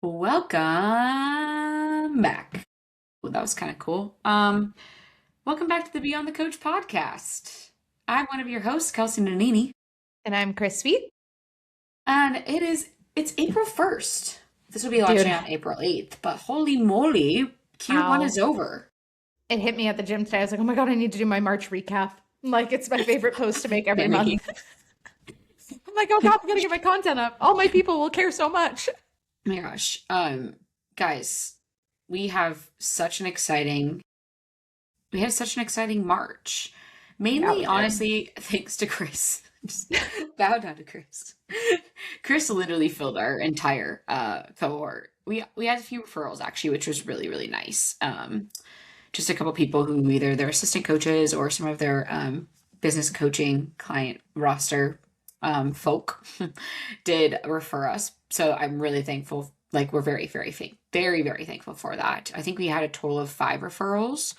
Welcome back. Well, that was kind of cool. Welcome back to the Beyond the Coach podcast. I'm one of your hosts, Kelsey Nanini, And I'm Chris Sweet. and it's April 1st. This will be launching Dude, on April 8th, but holy moly, Q1 is ow. over. It hit me at the gym today. I was like, oh my God, I need to do my March recap. Like, it's my favorite post to make every Same here. month. I'm like, oh God, I'm gonna get my content up. All my people will care so much. Oh my gosh. Guys, we have such an exciting we had such an exciting March. Yeah, Mainly, we did. honestly, thanks to Chris. Just bow down to Chris. Chris literally filled our entire cohort. We had a few referrals actually, which was really, really nice. Just a couple people who either their assistant coaches or some of their business coaching client roster folk did refer us. So I'm really thankful. Like we're very, very thankful for that. I think we had a total of 5 referrals.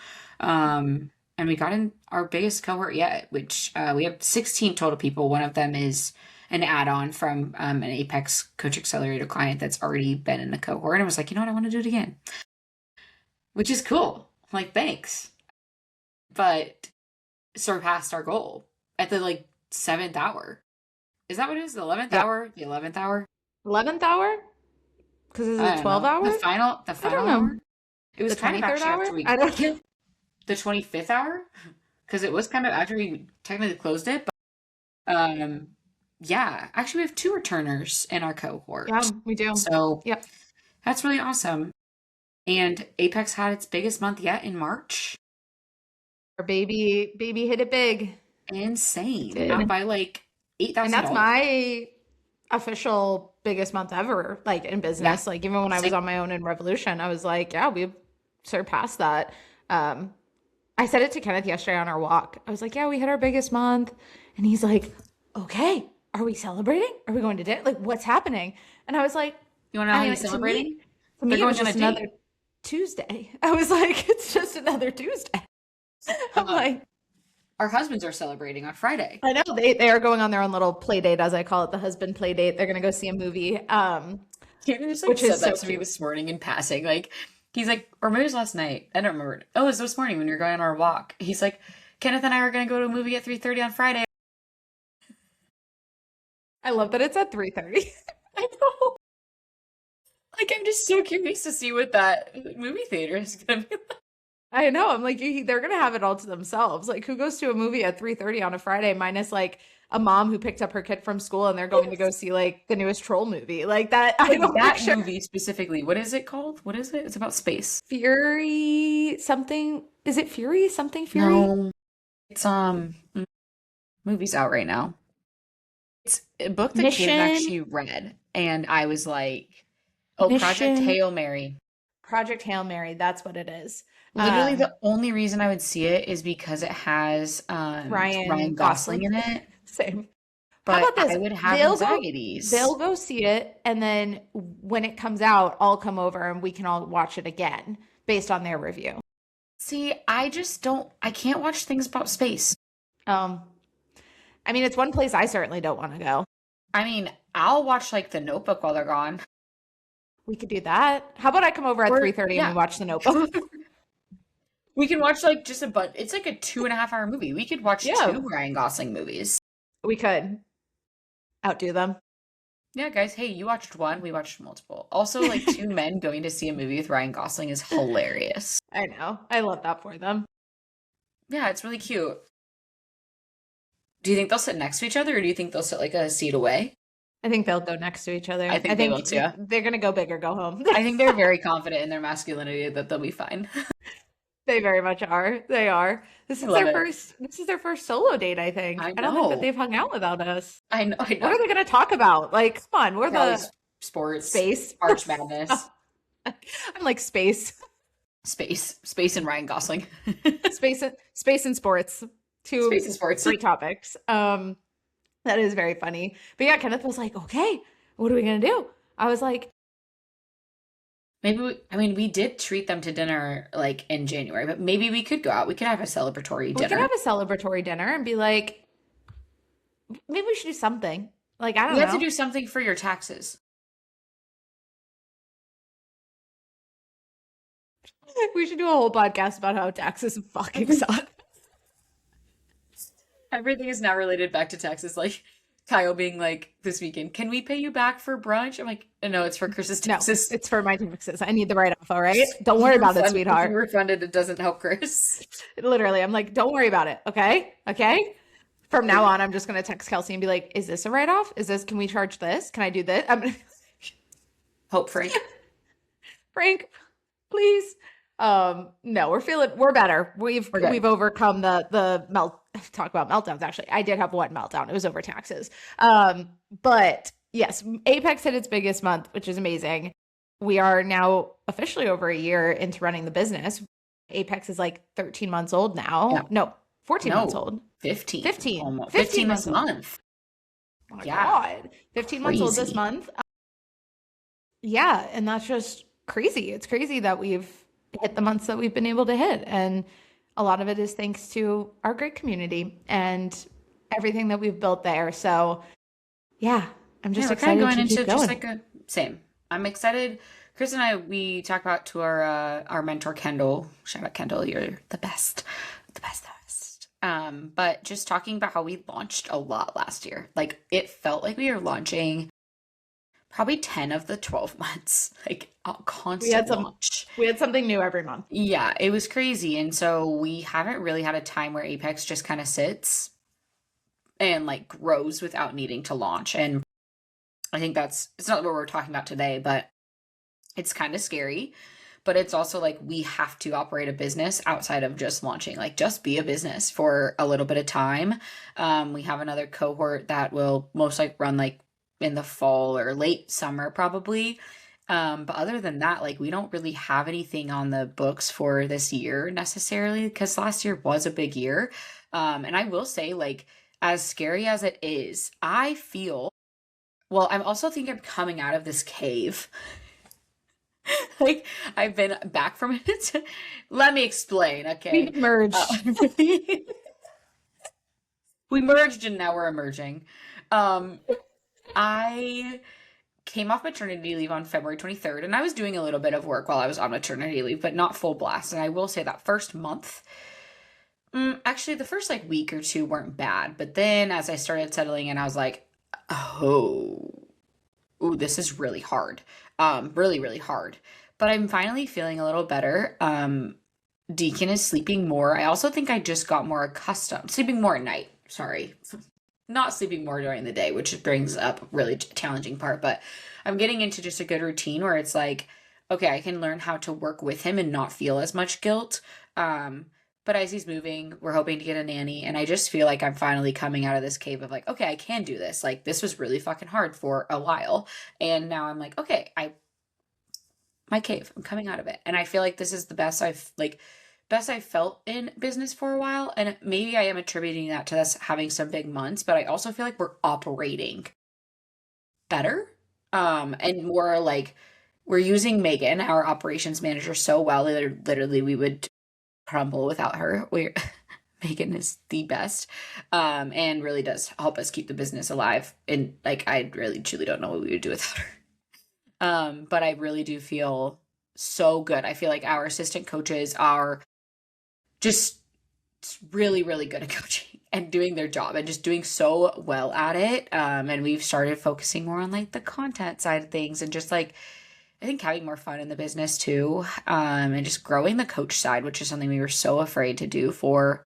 And we got in our biggest cohort yet, which we have 16 total people. One of them is an add-on from an Apex Coach Accelerator client that's already been in the cohort and was like, you know what, I want to do it again, which is cool. I'm like, thanks. But surpassed our goal at the like 7th hour. Is that what it is? The 11th Yep. hour? The 11th hour? 11th hour? Because is I it don't 12 know. The hours? final the I don't final know. hour? It was The kind of 23rd actually hour? after we I don't know. the 25th hour because it was kind of after we technically closed it. But yeah, actually, we have 2 returners in our Yeah, cohort, we do. so Yep. that's really awesome. And Apex had its biggest month yet in March. Our baby hit it big. It Insane, out did. by like eight And thousand that's dollars. my official biggest month ever, like in Yeah, business. Like even when I was same. on my own in Revolution, I was like, yeah, we've surpassed that. Um, I said it to Kenneth yesterday on our walk. I was like, yeah, we hit our biggest month. And he's like, okay, are we celebrating? Are we going to dinner? Like, what's happening? And I was like, You want to know I how he's mean, celebrating? to They're me, it was going on a just another date. Tuesday. I was like, it's just another Tuesday. I'm Um, like, our husbands are celebrating on Friday. I know they are going on their own little play date, as I call it, the husband play date. They're gonna go see a movie, Kaden just like which said is that so to me cute. this morning in passing. Like he's like, or maybe it was last night. I don't remember. Oh, it was this morning when we were going on our walk. He's like, Kenneth and I are gonna go to a movie at 3:30 on Friday. I love that it's at 3:30. I know. Like I'm just so curious to see what that movie theater is gonna be like. I know. I'm like, they're gonna have it all to themselves. Like, who goes to a movie at 3:30 on a Friday, minus like a mom who picked up her kid from school and they're going to go see like the newest troll movie. Like that, I Like don't that picture movie specifically. What is it called? What is it? It's about space. Fury something. Is it Fury? Something Fury? No, it's movie's out right now. It's a book that Kaden Mission, actually read, and I was like, "Oh, Project Mission, Hail Mary." Project Hail Mary. That's what it is. Literally, the only reason I would see it is because it has Ryan Ryan Gosling Gosling. in it. Same. How But about I this? would have They'll anxieties. go see it, and then when it comes out, I'll come over and we can all watch it again based on their review. See, I just don't. I can't watch things about space. Um, I mean, it's one place I certainly don't want to go. I mean, I'll watch like The Notebook while they're gone. We could do that. How about I come over at Or 3:30 and we yeah, watch The Notebook? we can watch like just a but. It's like a 2.5 hour movie. We could watch Yeah, 2 Ryan Gosling movies. we could outdo them. Yeah, guys. Hey, you watched one. We watched multiple. Also, like 2 men going to see a movie with Ryan Gosling is hilarious. I know. I love that for them. Yeah, it's really cute. Do you think they'll sit next to each other, or do you think they'll sit like a seat away? I think they'll go next to each I other. I think they will think too. they're gonna go big or go home. I think they're very confident in their masculinity that they'll be fine. They very much are. They are. I love it. This is their first solo date, I think. I I don't think that know. they've hung out without us. I know. I What know. are they going to talk about? Like, come on, we're Probably the sports, space. March Madness, I'm like space, space, and Ryan Gosling. space and sports. Space Two and sports. great topics. That is very funny. But yeah, Kenneth was like, "Okay, what are we going to do?" I was like, Maybe I mean, we did treat them to dinner like in January, but maybe we could go out. We could have a celebratory "We could dinner. have a celebratory dinner and be like, maybe we should do something." Like, I We don't have to know. do something for your taxes. We should do a whole podcast about how taxes fucking suck. Everything is now related back to taxes. Like Kyle being like this weekend, can we pay you back for brunch? I'm like, no, it's for Chris's No, taxes. it's for my taxes. I need the write-off, all right? Don't You worry about it, refund if you sweetheart. refund it, it doesn't help Chris. Literally, I'm like, don't worry about it, okay? Okay? From now on, I'm just gonna text Kelsey and be like, is this a write-off? Is this, can we charge this? Can I do this? I'm gonna, Hope Frank. Frank, please. No, we're better. We're good. We've overcome the melt. Talk about meltdowns. Actually, I did have one meltdown. It was over taxes. But yes, Apex hit its biggest month, which is amazing. We are now officially over a year into running the business. Apex is like 13 months old now. Yeah. No, 14 No, months old. 15. 15. Almost. 15 15 this months old. month. Oh my Yeah. God. 15 months old this Crazy. month. Yeah, and that's just crazy. It's crazy that we've hit the months that we've been able to hit. And a lot of it is thanks to our great community and everything that we've built there. So, yeah, I'm Yeah, just we're kind of excited going to into keep just going. like a same. I'm excited. Chris and I, we talk about to our mentor Kendall. Shout out Kendall, you're the best, the best, the best. But just talking about how we launched a lot last year. Like it felt like we were launching probably 10 of the 12 months, like a We had constant some launch. we had something new every month. Yeah, it was crazy. And so we haven't really had a time where Apex just kind of sits and like grows without needing to launch. And I think it's not what we're talking about today, but it's kind of scary. But it's also like we have to operate a business outside of just launching, like just be a business for a little bit of time. We have another cohort that will most like run like in the fall or late summer, probably. But other than that, like we don't really have anything on the books for this year necessarily because last year was a big year. And I will say, like, as scary as it is, I feel well, I'm also think I'm coming out of this cave. Like I've been back from it. Let me explain, okay? We've merged. We merged and now we're emerging. Um, I came off maternity leave on February 23rd, and I was doing a little bit of work while I was on maternity leave, but not full blast. And I will say that first month, actually, the first like week or two weren't bad, but then as I started settling in, I was like, oh, ooh, this is really hard. Really, really hard. But I'm finally feeling a little better. Deacon is sleeping more. I also think I just got more accustomed, sleeping more at night. Sorry, not sleeping more during the day, which brings up a really challenging part. But I'm getting into just a good routine where it's like, okay, I can learn how to work with him and not feel as much guilt. But as he's moving, we're hoping to get a nanny, and I just feel like I'm finally coming out of this cave of like, okay, I can do this. Like this was really fucking hard for a while, and now I'm like, okay, I my cave. I'm coming out of it. And I feel like this is the best I've felt in business for a while. And maybe I am attributing that to us having some big months, but I also feel like we're operating better. And more like we're using Megan, our operations manager, so well. Literally we would crumble without her. We're Megan is the best. And really does help us keep the business alive. And like I really truly don't know what we would do without her. But I really do feel so good. I feel like our assistant coaches are just really, really good at coaching and doing their job and just doing so well at it. And we've started focusing more on like the content side of things and just like, I think having more fun in the business too. And just growing the coach side, which is something we were so afraid to do for,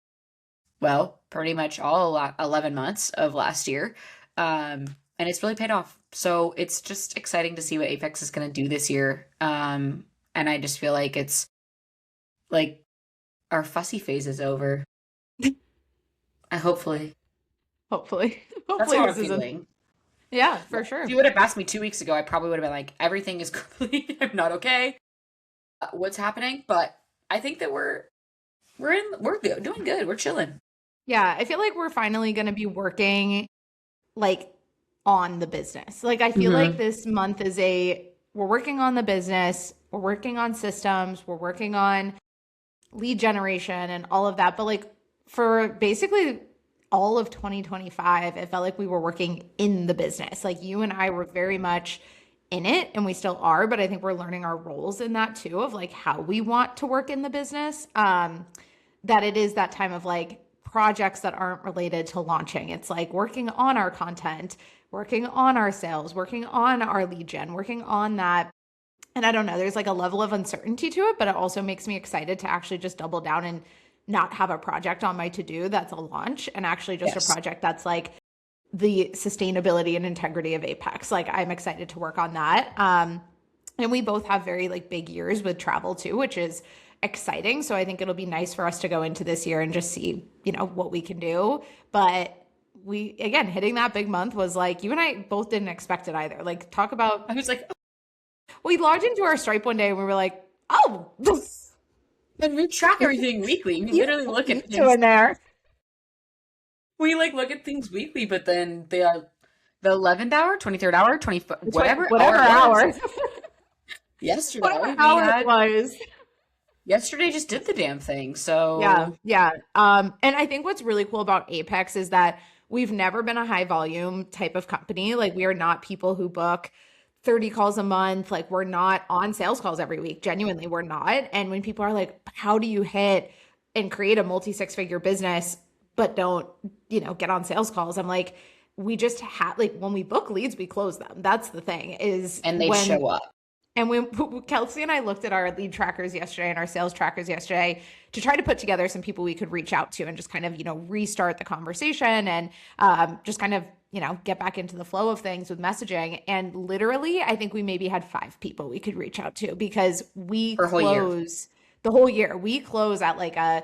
well, pretty much all 11 months of last year. And it's really paid off. So it's just exciting to see what Apex is going to do this year. And I just feel like it's like our fussy phase is over. Hopefully. Hopefully. That's Hopefully how I'm this isn't. feeling. Yeah, for If sure. you would have asked me 2 weeks ago, I probably would have been like, everything is complete. I'm not okay. What's happening? But I think that we're good, doing good. We're chilling. Yeah, I feel like we're finally going to be working like on the business. Like I feel like Mm-hmm. this month is we're working on the business, we're working on systems, we're working on lead generation and all of that. But like for basically all of 2025, it felt like we were working in the business. Like you and I were very much in it, and we still are, but I think we're learning our roles in that too, of like how we want to work in the business. That it is that time of like projects that aren't related to launching. It's like working on our content, working on our sales, working on our lead gen, working on that. And I don't know, there's like a level of uncertainty to it, but it also makes me excited to actually just double down and not have a project on my to do that's a launch, and actually just a Yes. project that's like the sustainability and integrity of Apex. Like I'm excited to work on that. And we both have very like big years with travel too, which is exciting. So I think it'll be nice for us to go into this year and just see, what we can do. But we, again, hitting that big month was like, you and I both didn't expect it either. Like, talk I about, was like, we logged into our Stripe one day and we were like, oh, and we track everything weekly. We you, literally what look are you at things. doing there? We like look at things weekly, but then the 11th hour, 23rd hour, 20 whatever hour Whatever it was hour, whatever yesterday, hour it was. yesterday just did the damn thing. Yeah, So yeah. And I think what's really cool about Apex is that we've never been a high volume type of company. Like we are not people who book 30 calls a month. Like we're not on sales calls every week. Genuinely, we're not. And when people are like, how do you hit and create a multi six figure business, but don't, get on sales calls? I'm like, we just have like when we book leads, we close them. That's the thing is and they when show up. and when Kelsey and I looked at our lead trackers yesterday and our sales trackers yesterday to try to put together some people we could reach out to and just kind of, restart the conversation and just kind of, get back into the flow of things with messaging. And literally, I think we maybe had 5 people we could reach out to because we For a whole year. close the whole year. We close at like a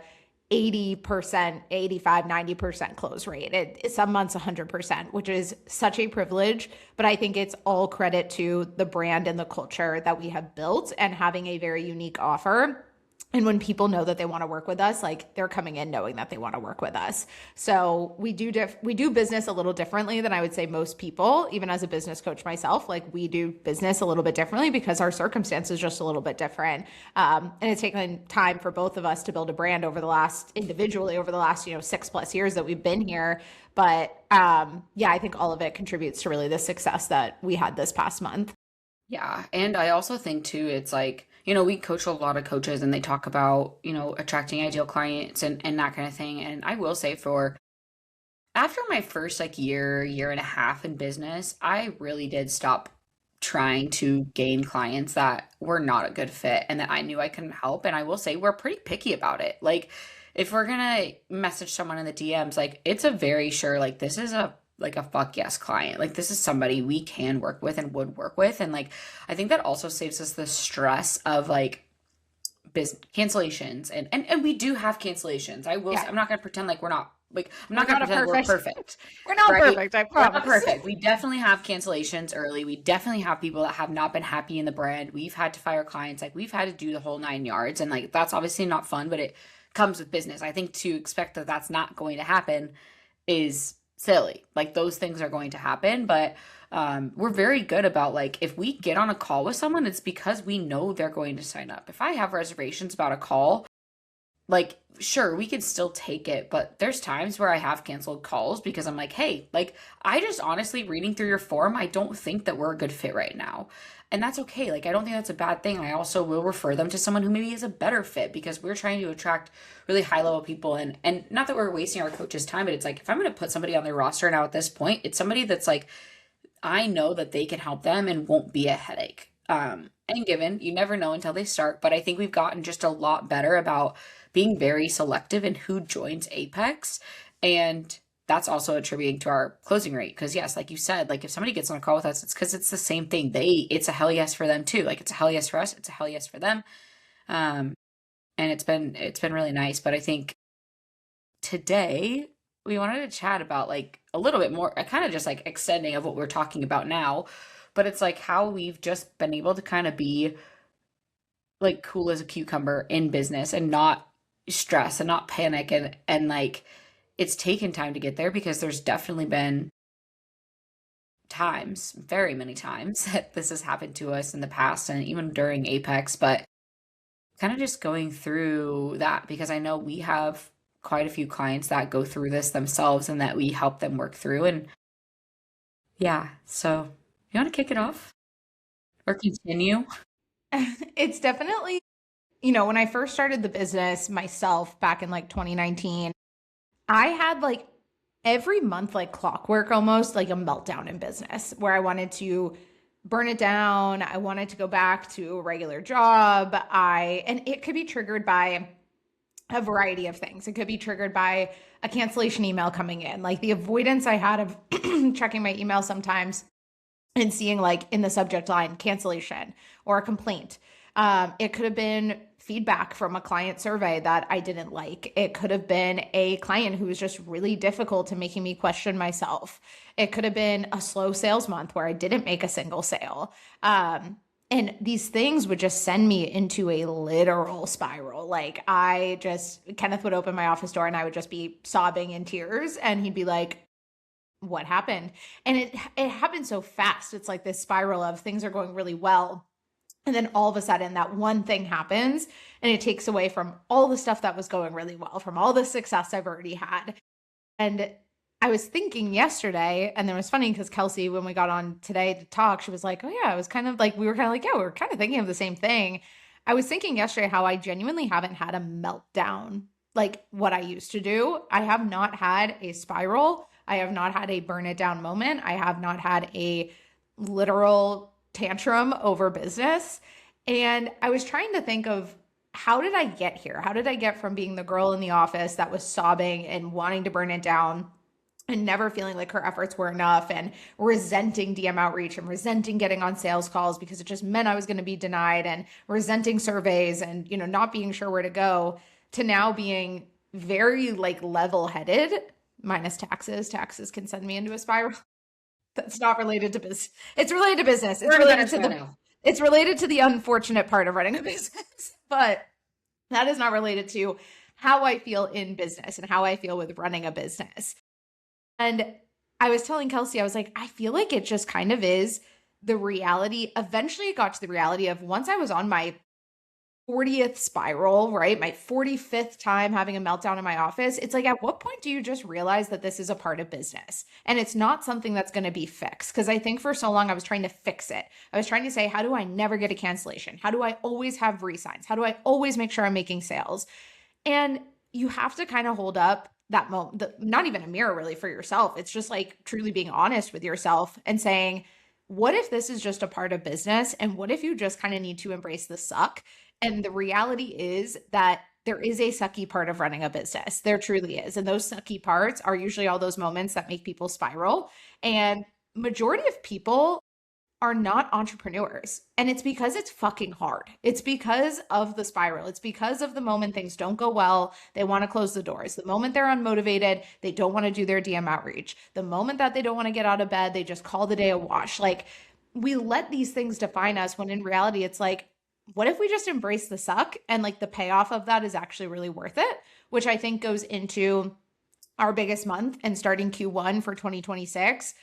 80%, 85, 90% close rate. Some months 100%, which is such a privilege, but I think it's all credit to the brand and the culture that we have built and having a very unique offer. And when people know that they want to work with us, like they're coming in knowing that they want to work with us. So we do business a little differently than I would say most people, even as a business coach myself. Like we do business a little bit differently because our circumstances just a little bit different. And it's taken time for both of us to build a brand individually over the last 6+ years that we've been here. But yeah, I think all of it contributes to really the success that we had this past month. Yeah. And I also think too, it's like, we coach a lot of coaches and they talk about, attracting ideal clients and that kind of thing. And I will say after my first like year and a half in business, I really did stop trying to gain clients that were not a good fit and that I knew I couldn't help. And I will say we're pretty picky about it. Like if we're gonna message someone in the DMs, like it's a very sure, like this is a fuck yes client. Like this is somebody we can work with and would work with. And like I think that also saves us the stress of like business cancellations and we do have cancellations. Yeah, I'm not gonna pretend like we're not like I'm we're not gonna not a pretend we're perfect. perfect. We're not Right? perfect, I We're not promise. perfect. We definitely have cancellations early. We definitely have people that have not been happy in the brand. We've had to fire clients. Like we've had to do the whole 9 yards. And like that's obviously not fun, but it comes with business. I think to expect that that's not going to happen is silly. Like those things are going to happen, but we're very good about like if we get on a call with someone, it's because we know they're going to sign up. If I have reservations about a call, like sure we could still take it, but there's times where I have canceled calls because I'm like, hey, like I just honestly reading through your form, I don't think that we're a good fit right now. And that's okay. Like I don't think that's a bad thing. I also will refer them to someone who maybe is a better fit because we're trying to attract really high level people and not that we're wasting our coaches' time, but it's like if I'm going to put somebody on their roster now at this point, it's somebody that's like I know that they can help them and won't be a headache. And given, you never know until they start, but I think we've gotten just a lot better about being very selective in who joins Apex. And that's also attributing to our closing rate. Because yes, like you said, like if somebody gets on a call with us, it's because it's the same thing. It's a hell yes for them too. Like it's a hell yes for us. It's a hell yes for them. Um, and it's been really nice. But I think today we wanted to chat about like a little bit more, kind of just like extending of what we're talking about now, but it's like how we've just been able to kind of be like cool as a cucumber in business and not stress and not panic and like it's taken time to get there because there's definitely been times, very many times that this has happened to us in the past and even during Apex, but kind of just going through that because I know we have quite a few clients that go through this themselves and that we help them work through. And yeah, so you want to kick it off? or continue? It's definitely, when I first started the business myself back in like 2019, I had like every month, like clockwork almost, like a meltdown in business where I wanted to burn it down. I wanted to go back to a regular job. And it could be triggered by a variety of things. It could be triggered by a cancellation email coming in, like the avoidance I had of checking my email sometimes and seeing like in the subject line cancellation or a complaint. It could have been feedback from a client survey that I didn't like. It could have been a client who was just really difficult to making me question myself. It could have been a slow sales month where I didn't make a single sale. And these things would just send me into a literal spiral. Like Kenneth would open my office door and I would just be sobbing in tears and he'd be like, what happened? And it happened so fast. It's like this spiral of things are going really well. And then all of a sudden that one thing happens and it takes away from all the stuff that was going really well, from all the success I've already had. And I was thinking yesterday, and it was funny because Kelsey, when we got on today to talk, she was like, oh yeah, I was kind of like, we were kind of like, yeah, we were kind of thinking of the same thing. I was thinking yesterday how I genuinely haven't had a meltdown like what I used to do. I have not had a spiral. I have not had a burn it down moment. I have not had a literal tantrum over business. And I was trying to think of how did I get here? How did I get from being the girl in the office that was sobbing and wanting to burn it down and never feeling like her efforts were enough and resenting DM outreach and resenting getting on sales calls because it just meant I was going to be denied and resenting surveys and, not being sure where to go, to now being very like level-headed minus taxes. Taxes can send me into a spiral. That's not related to business. It's related to business. We're in a better spot now. It's related to the unfortunate part of running a business, but that is not related to how I feel in business and how I feel with running a business. And I was telling Kelsey, I was like, I feel like it just kind of is the reality. Eventually it got to the reality of once I was on my 40th spiral, right? My 45th time having a meltdown in my office. It's like, at what point do you just realize that this is a part of business and it's not something that's going to be fixed? Because I think for so long I was trying to fix it. I was trying to say, how do I never get a cancellation? How do I always have resigns? How do I always make sure I'm making sales? And you have to kind of hold up that moment, not even a mirror really for yourself. It's just like truly being honest with yourself and saying, what if this is just a part of business? And what if you just kind of need to embrace the suck? And the reality is that there is a sucky part of running a business. There truly is. And those sucky parts are usually all those moments that make people spiral. And majority of people are not entrepreneurs. And it's because it's fucking hard. It's because of the spiral. It's because of the moment things don't go well, they want to close the doors. The moment they're unmotivated, they don't want to do their DM outreach. The moment that they don't want to get out of bed, they just call the day a wash. Like, we let these things define us when in reality, it's like, what if we just embrace the suck and like the payoff of that is actually really worth it, which I think goes into our biggest month and starting Q1 for 2026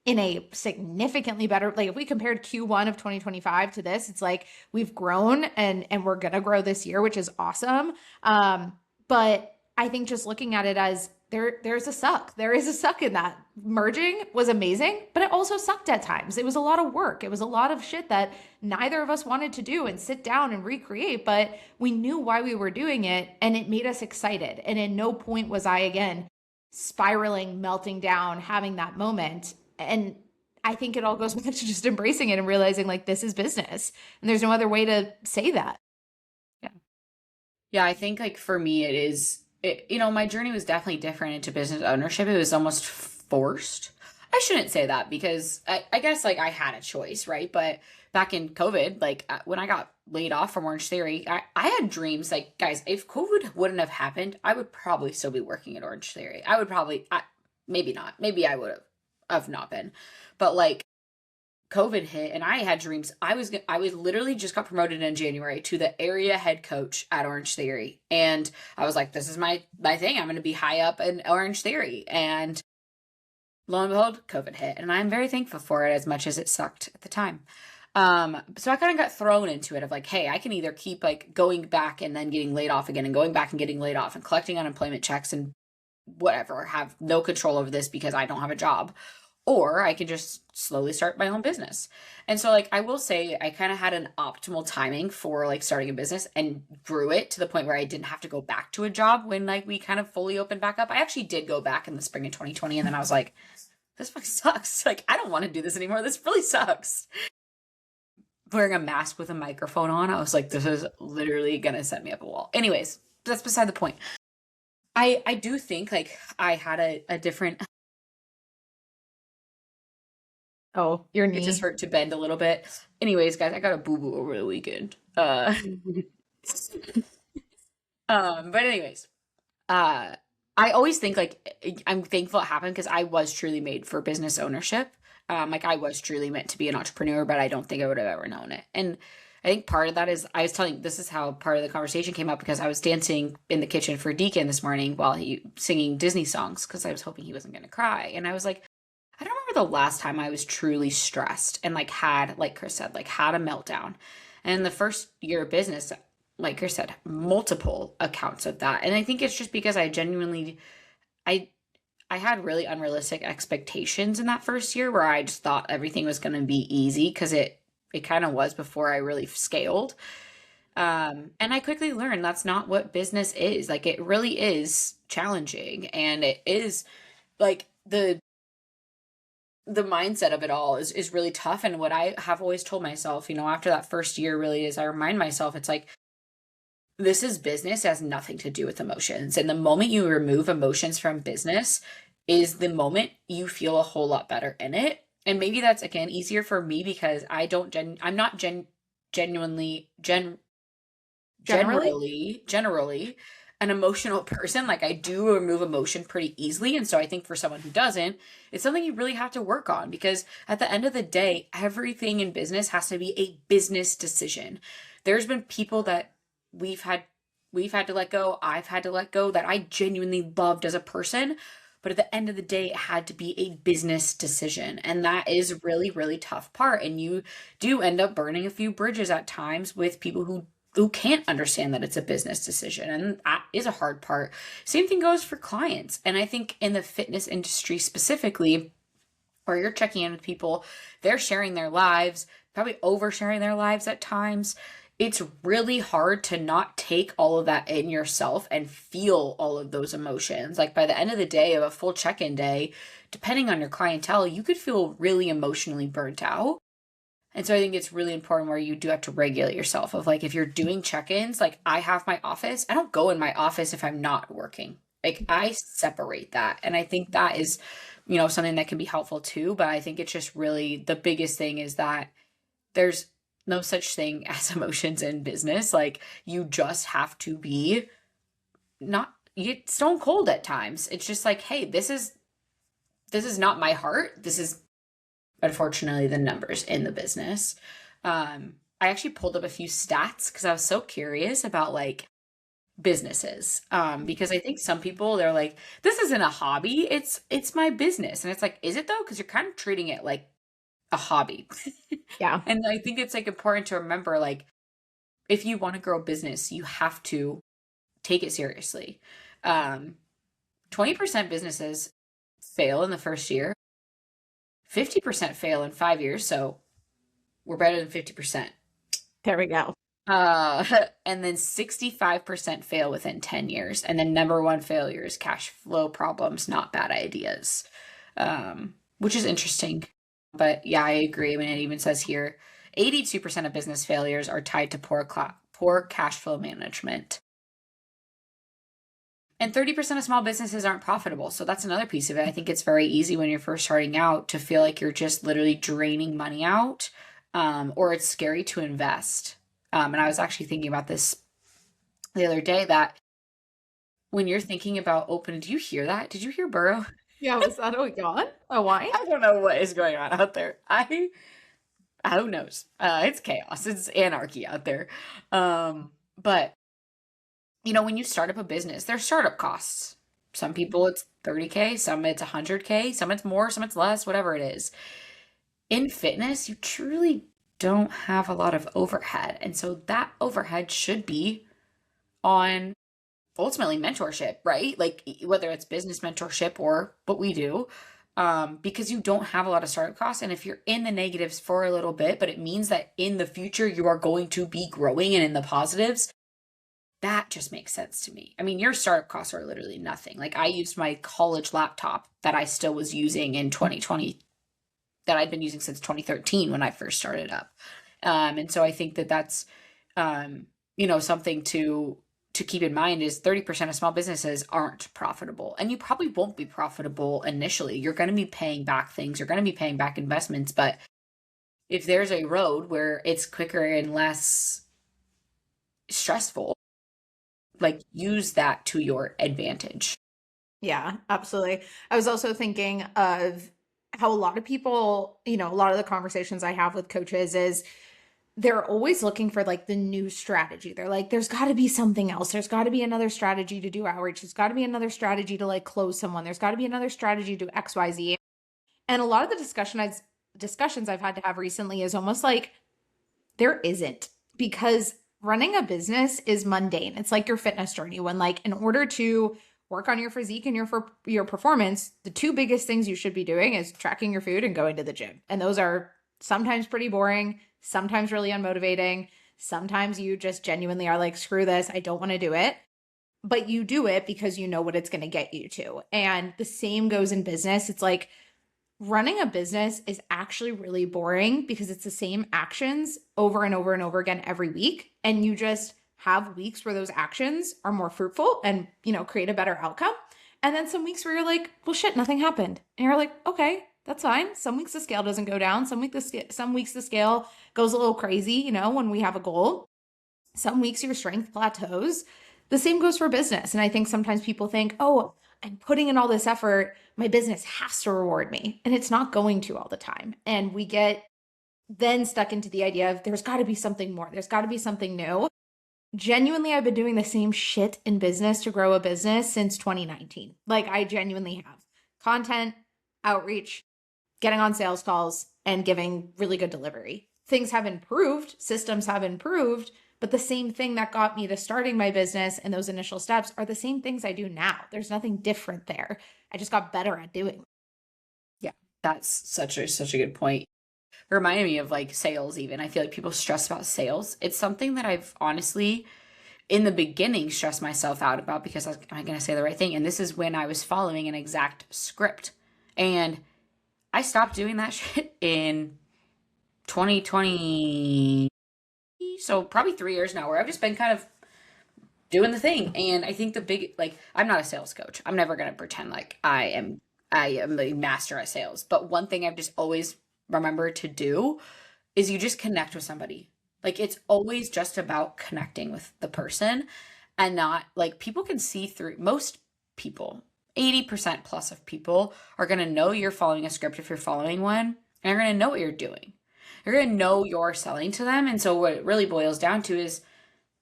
in a significantly better, like if we compared Q1 of 2025 to this, it's like we've grown and we're going to grow this year, which is awesome. But I think just looking at it as there's a suck. There is a suck in that. Merging was amazing, but it also sucked at times. It was a lot of work. It was a lot of shit that neither of us wanted to do and sit down and recreate, but we knew why we were doing it and it made us excited. And at no point was I, again, spiraling, melting down, having that moment. And I think it all goes back to just embracing it and realizing like this is business and there's no other way to say that. Yeah. Yeah, I think like for me, my journey was definitely different into business ownership. It was almost forced. I shouldn't say that because I guess like I had a choice, right? But back in COVID, like when I got laid off from Orange Theory, I had dreams. Like, guys, if COVID wouldn't have happened, I would probably still be working at Orange Theory. I would probably, maybe not. Maybe I would have not been. But like COVID hit and I had dreams. I was literally just got promoted in January to the area head coach at Orange Theory. And I was like, this is my thing. I'm going to be high up in Orange Theory. And lo and behold, COVID hit. And I'm very thankful for it as much as it sucked at the time. So I kind of got thrown into it of like, hey, I can either keep like going back and then getting laid off again and going back and getting laid off and collecting unemployment checks and whatever, have no control over this because I don't have a job. or I can just slowly start my own business. And so like I will say I kind of had an optimal timing for like starting a business and grew it to the point where I didn't have to go back to a job when like we kind of fully opened back up. I actually did go back in the spring of 2020 and then I was like, this fucking sucks. Like I don't want to do this anymore. This really sucks. Wearing a mask with a microphone on, I was like, this is literally gonna set me up a wall. Anyways, that's beside the point. I do think like I had a different. Oh, your It just knee. hurt to bend a little bit. Anyways, guys, I got a boo boo over the weekend. But anyways, uh, I always think like I'm thankful it happened because I was truly made for business ownership. Like I was truly meant to be an entrepreneur, but I don't think I would have ever known it. And I think part of that is I was telling this is how part of the conversation came up because I was dancing in the kitchen for Deacon this morning while he singing Disney songs because I was hoping he wasn't going to cry. And I was like, I don't remember the last time I was truly stressed and like had, like Chris said, like had a meltdown. And the first year of business, like Chris said, multiple accounts of that. And I think it's just because I genuinely, I, I had really unrealistic expectations in that first year where I just thought everything was going to be easy because it kind of was before I really scaled. And I quickly learned that's not what business is. Like it really is challenging and it is like the mindset of it all is really tough. And what I have always told myself, you know, after that first year really is I remind myself it's like this is business, it has nothing to do with emotions. And the moment you remove emotions from business is the moment you feel a whole lot better in it. And maybe that's again easier for me because I'm not genuinely Generally? generally an emotional person. Like I do remove emotion pretty easily. And so I think for someone who doesn't, it's something you really have to work on because at the end of the day, everything in business has to be a business decision. There's been people that we've had we've had to let go, I've had to let go that I genuinely loved as a person. But at the end of the day, it had to be a business decision. And that is really, really tough part. And you do end up burning a few bridges at times with people who can't understand that it's a business decision. And that is a hard part. Same thing goes for clients. And I think in the fitness industry specifically, where you're checking in with people, they're sharing their lives, probably oversharing their lives at times. It's really hard to not take all of that in yourself and feel all of those emotions. Like by the end of the day of a full check in day, depending on your clientele, you could feel really emotionally burnt out. And so I think it's really important where you do have to regulate yourself of like if you're doing check-ins, like I have my office, I don't go in my office if I'm not working. Like I separate that. And I think that is, you know, something that can be helpful too, but I think it's just really the biggest thing is that there's no such thing as emotions in business. Like you just have to be not you get stone cold at times. It's just like, hey, this is not my heart. This is unfortunately the numbers in the business. I actually pulled up a few stats because I was so curious about like businesses. Because I think some people they're like, this isn't a hobby, it's my business. And it's like, is it though? Because you're kind of treating it like a hobby. Yeah. And I think it's like important to remember like if you want to grow a business, you have to take it seriously. Um, 20% businesses fail in the first year, 50% fail in 5 years. So we're better than 50%. There we go. And then 65% fail within 10 years. And then number one failure is cash flow problems, not bad ideas, which is interesting. But yeah, I agree. I mean, it even says here 82% of business failures are tied to poor cash flow management. And 30% of small businesses aren't profitable. So that's another piece of it. I think it's very easy when you're first starting out to feel like you're just literally draining money out, or it's scary to invest. And I was actually thinking about this the other day that when you're thinking about opening, do you hear that? Did you hear Burrow? Yeah, was that a yawn? A whine? I don't know what is going on out there. Who knows? It's chaos. It's anarchy out there. But you know, when you start up a business, there's startup costs. Some people it's 30K, some it's 100K, some it's more, some it's less, whatever it is. In fitness, you truly don't have a lot of overhead. And so that overhead should be on ultimately mentorship, right? Like whether it's business mentorship or what we do, because you don't have a lot of startup costs. And if you're in the negatives for a little bit, but it means that in the future you are going to be growing and in the positives, that just makes sense to me. I mean, your startup costs are literally nothing. Like I used my college laptop that I still was using in 2020, that I'd been using since 2013 when I first started up. And so I think that that's, something to keep in mind is 30% of small businesses aren't profitable. And you probably won't be profitable initially. You're going to be paying back things, you're going to be paying back investments. But if there's a road where it's quicker and less stressful, like use that to your advantage. Yeah, absolutely. I was also thinking of how a lot of people, a lot of the conversations I have with coaches is they're always looking for like the new strategy. They're like, there's got to be something else. There's got to be another strategy to do outreach. There's got to be another strategy to like close someone. There's got to be another strategy to do XYZ. And a lot of the discussions I've had to have recently is almost like there isn't, because running a business is mundane. It's like your fitness journey when like in order to work on your physique and your performance, the two biggest things you should be doing is tracking your food and going to the gym. And those are sometimes pretty boring, sometimes really unmotivating. Sometimes you just genuinely are like, screw this, I don't want to do it. But you do it because you know what it's going to get you to. And the same goes in business. It's like running a business is actually really boring because it's the same actions over and over and over again every week. And you just have weeks where those actions are more fruitful and, create a better outcome. And then some weeks where you're like, well, shit, nothing happened. And you're like, okay, that's fine. Some weeks the scale doesn't go down. Some weeks the scale goes a little crazy, when we have a goal. Some weeks your strength plateaus. The same goes for business. And I think sometimes people think, oh, I'm putting in all this effort, my business has to reward me. And it's not going to all the time. And we get then stuck into the idea of there's got to be something more, there's got to be something new. Genuinely, I've been doing the same shit in business to grow a business since 2019. Like, I genuinely have content, outreach, getting on sales calls, and giving really good delivery. Things have improved, systems have improved, but the same thing that got me to starting my business and those initial steps are the same things I do now. There's nothing different there. I just got better at doing. Yeah, that's such a good point. It reminded me of like sales even. I feel like people stress about sales. It's something that I've honestly in the beginning stressed myself out about because I was, am I going to say the right thing? And this is when I was following an exact script. And I stopped doing that shit in 2020. So probably 3 years now, where I've just been kind of doing the thing. And I think the big, like, I'm not a sales coach. I'm never going to pretend like I am a master at sales. But one thing I've just always remembered to do is you just connect with somebody. Like it's always just about connecting with the person and not like people can see through most people. 80% plus of people are going to know you're following a script if you're following one, and they're going to know what you're doing. You're going to know you're selling to them. And so what it really boils down to is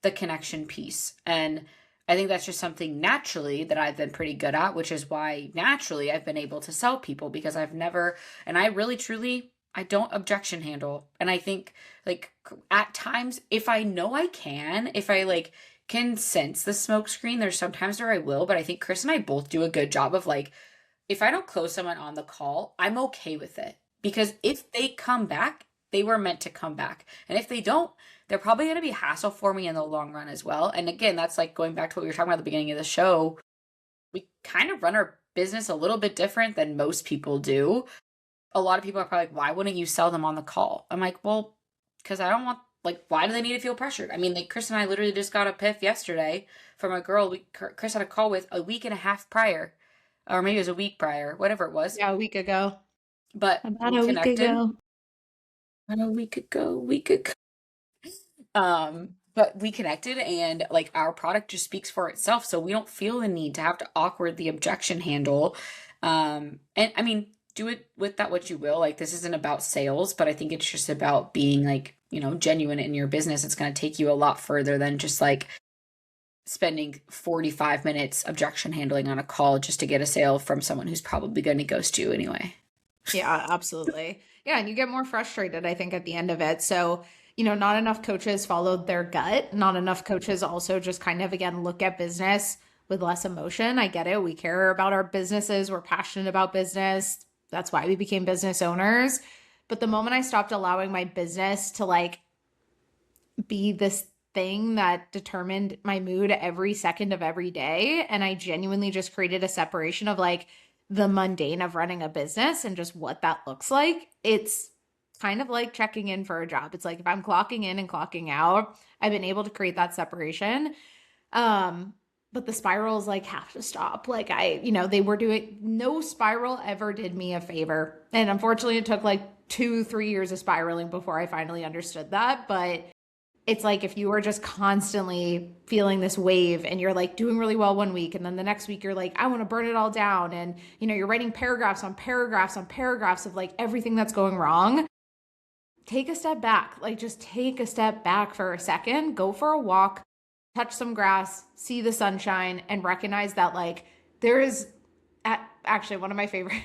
the connection piece. And I think that's just something naturally that I've been pretty good at, which is why naturally I've been able to sell people because I've never, and I really truly, I don't objection handle. And I think like at times, if I know I can, if I like can sense the smoke screen, there's sometimes where I will, but I think Chris and I both do a good job of like, if I don't close someone on the call, I'm okay with it because if they come back, they were meant to come back. And if they don't, they're probably going to be hassle for me in the long run as well. And again, that's like going back to what we were talking about at the beginning of the show. We kind of run our business a little bit different than most people do. A lot of people are probably like, why wouldn't you sell them on the call? I'm like, well, because I don't want, like, why do they need to feel pressured? I mean, like, Chris and I literally just got a piff yesterday from a girl Chris had a call with a week and a half prior, or maybe it was a week prior, whatever it was. Yeah, a week ago. But About we a week connected. ago. About a week ago, week ago. But we connected and like our product just speaks for itself. So we don't feel the need to have to awkward the objection handle. And I mean, do it with that what you will. Like this isn't about sales, but I think it's just about being like, genuine in your business. It's going to take you a lot further than just like spending 45 minutes objection handling on a call just to get a sale from someone who's probably going to ghost you anyway. Yeah, absolutely. Yeah, and you get more frustrated, I think, at the end of it. So, not enough coaches followed their gut. Not enough coaches also just kind of, again, look at business with less emotion. I get it. We care about our businesses. We're passionate about business. That's why we became business owners. But the moment I stopped allowing my business to like be this thing that determined my mood every second of every day, and I genuinely just created a separation of like the mundane of running a business and just what that looks like, it's kind of like checking in for a job. It's like if I'm clocking in and clocking out, I've been able to create that separation. Um, but the spirals like have to stop. Like they were doing no spiral ever did me a favor. And unfortunately it took like 2, 3 years of spiraling before I finally understood that. But it's like if you are just constantly feeling this wave and you're like doing really well one week and then the next week you're like, I want to burn it all down. And you're writing paragraphs on paragraphs on paragraphs of like everything that's going wrong. Take a step back. Like just take a step back for a second, go for a walk, touch some grass, see the sunshine, and recognize that like there is actually one of my favorite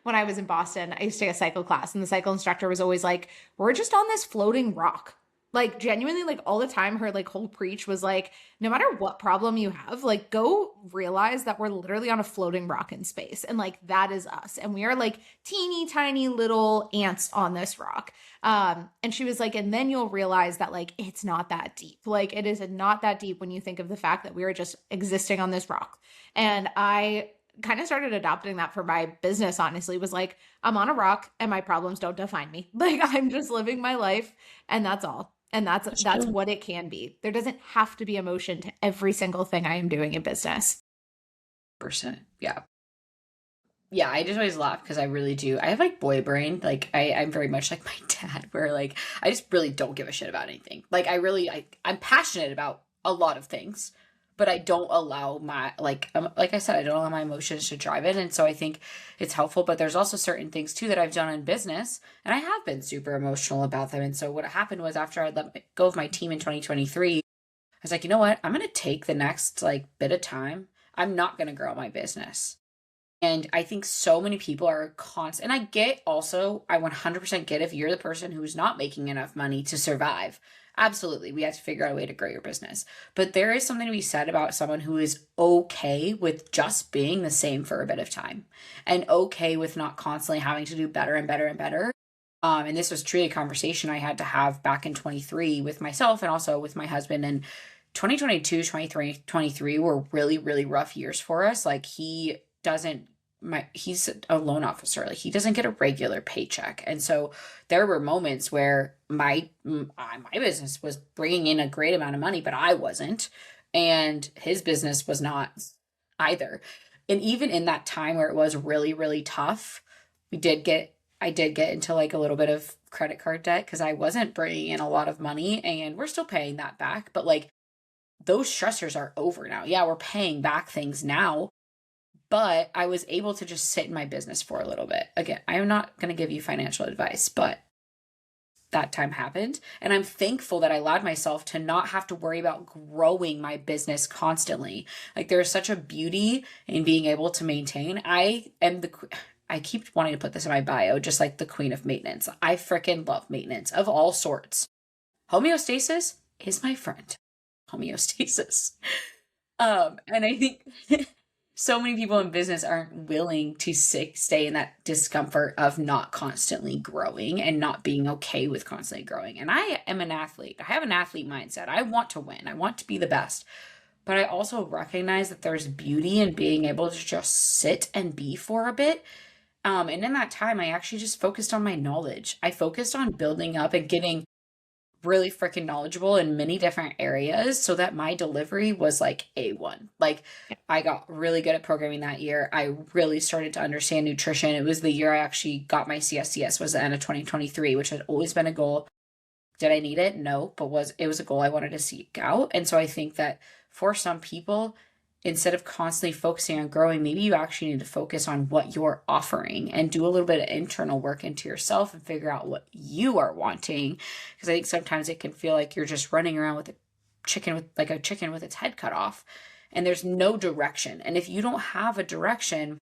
when I was in Boston, I used to take a cycle class and the cycle instructor was always like, we're just on this floating rock. Like genuinely, like all the time, her like whole preach was like, no matter what problem you have, like go realize that we're literally on a floating rock in space. And like that is us. And we are like teeny tiny little ants on this rock. And she was like, and then you'll realize that like it's not that deep. Like it is not that deep when you think of the fact that we are just existing on this rock. And I kind of started adopting that for my business, honestly, was like, I'm on a rock and my problems don't define me. Like I'm just living my life and that's all. And that's what it can be. There doesn't have to be emotion to every single thing I am doing in business. Percent. Yeah. Yeah, I just always laugh because I really do. I have like boy brain. Like I'm very much like my dad, where like I just really don't give a shit about anything. Like I'm passionate about a lot of things, but I don't allow my like I said, I don't allow my emotions to drive it. And so I think it's helpful. But there's also certain things too that I've done in business, and I have been super emotional about them. And so what happened was after I let go of my team in 2023, I was like, you know what? I'm gonna take the next like bit of time. I'm not gonna grow my business. And I think so many people are constant. And I get also, I 100% get if you're the person who's not making enough money to survive. Absolutely. We have to figure out a way to grow your business. But there is something to be said about someone who is okay with just being the same for a bit of time and okay with not constantly having to do better and better and better. And this was truly a conversation I had to have back in 23 with myself and also with my husband. And 2022, 23, 23 were really, really rough years for us. Like he's a loan officer. Like he doesn't get a regular paycheck. And so there were moments where my business was bringing in a great amount of money, but I wasn't. And his business was not either. And even in that time where it was really, really tough, I did get into like a little bit of credit card debt because I wasn't bringing in a lot of money and we're still paying that back. But like those stressors are over now. Yeah, we're paying back things now, but I was able to just sit in my business for a little bit. Again, I am not going to give you financial advice, but that time happened. And I'm thankful that I allowed myself to not have to worry about growing my business constantly. Like there's such a beauty in being able to maintain. I keep wanting to put this in my bio, just like the queen of maintenance. I freaking love maintenance of all sorts. Homeostasis is my friend. Homeostasis. And I think so many people in business aren't willing to stay in that discomfort of not constantly growing and not being okay with constantly growing. And I am an athlete. I have an athlete mindset. I want to win. I want to be the best. But I also recognize that there's beauty in being able to just sit and be for a bit. And in that time, I actually just focused on my knowledge. I focused on building up and getting really freaking knowledgeable in many different areas so that my delivery was like A1. Like I got really good at programming that year. I really started to understand nutrition. It was the year I actually got my CSCS, was the end of 2023, which had always been a goal. Did I need it? No, but it was a goal I wanted to seek out. And so I think that for some people, instead of constantly focusing on growing, maybe you actually need to focus on what you're offering and do a little bit of internal work into yourself and figure out what you are wanting. Because I think sometimes it can feel like you're just running around with a chicken with its head cut off and there's no direction. And if you don't have a direction,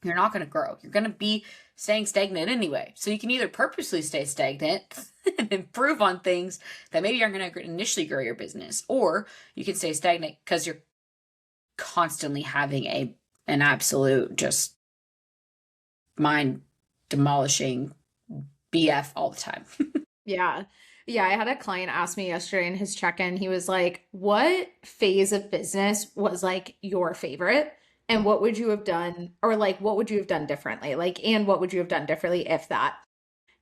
you're not going to grow. You're going to be staying stagnant anyway. So you can either purposely stay stagnant and improve on things that maybe aren't going to initially grow your business, or you can stay stagnant because you're constantly having an absolute just mind demolishing BF all the time. Yeah. Yeah, I had a client ask me yesterday in his check-in. He was like, "What phase of business was like your favorite? And what would you have done, or like what would you have done differently? Like, and what would you have done differently if that?"